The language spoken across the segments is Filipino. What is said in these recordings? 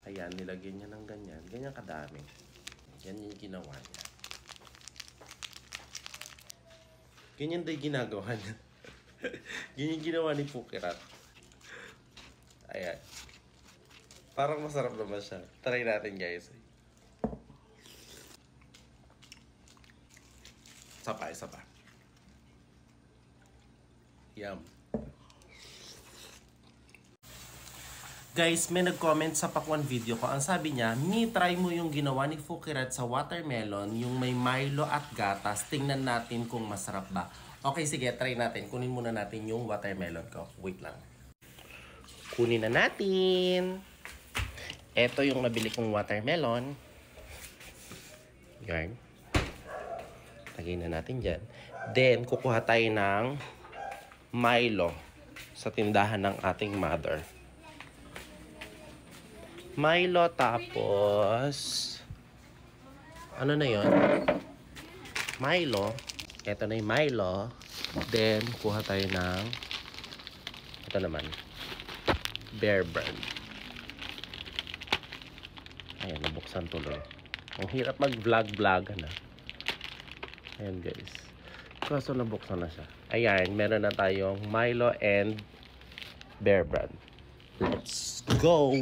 Ayan, nilagyan niya ng ganyan. Ganyan kadami. Yan yung ginawa niya. Ganyan daw ginagawa niya. Ganyan ginawa ni Pukirat. Ayan. Parang masarap naman siya. Try natin, guys. Isa pa. Yum. Guys, may nag-comment sa pakwan video ko. Ang sabi niya, try mo yung ginawa ni Pukirat sa watermelon, yung may Milo at gatas. Tingnan natin kung masarap ba. Okay, sige, try natin. Kunin muna natin yung watermelon ko. Wait lang. Kunin na natin. Ito yung nabili kong watermelon. Yan. Lagay na natin dyan. Then, kukuha tayo ng Milo sa tindahan ng ating mother. Milo, tapos ano na yon? Milo. Ito na yung Milo. Then, kuha tayo ng ito naman. Bear Brand. Ayan, nabuksan tuloy. Ang hirap mag-vlog na. Ayan, guys. Kaso nabuksan na siya. Ayan, meron na tayong Milo and Bear Brand. Let's go!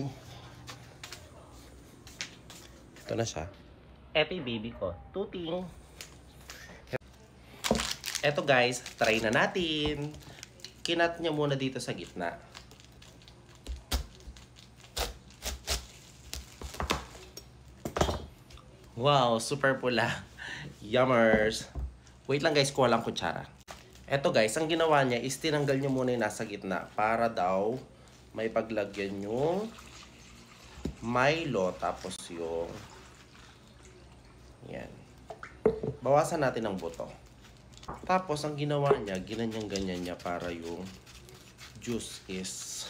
Ito na siya. Ito yung baby ko. Tuting. Ito guys, try na natin. Kinat niya muna dito sa gitna. Wow, super pula. Yummers. Wait lang guys, kuha lang kutsara. Ito guys, ang ginawa niya is tinanggal niya muna yung nasa gitna para daw may paglagyan yung Milo tapos yung yan. Bawasan natin ang buto. Tapos, ang ginawa niya, ganyan niya para yung juice is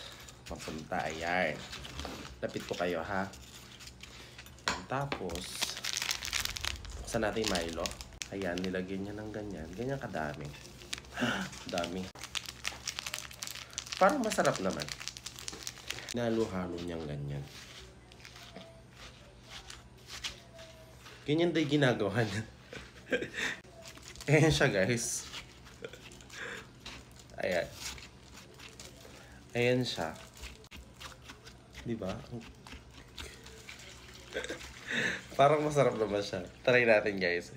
mapunta. Ayan. Lapit ko kayo, ha? Tapos, buksan natin yung Milo. Ayan, nilagyan niya ng ganyan. Ganyan kadami. Dami. Parang masarap naman. Nalo-halo niyang ganyan. Ganyan daw ginagawa niya. Ayan siya, guys. Ayan. Ayan siya. Diba? Parang masarap naman siya. Try natin, guys.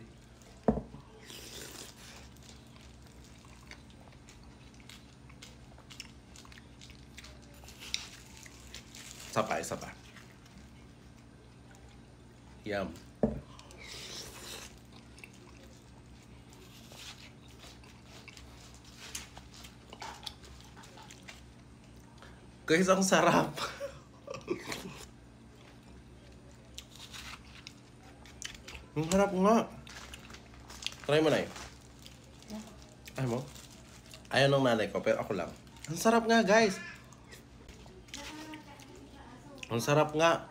Isa pa. Yum. Guys, ang sarap. Ang sarap nga. Try mo na yun. Ayaw mo? Ayaw ng nanay ko, pero ako lang. Ang sarap nga, guys. Ang sarap nga.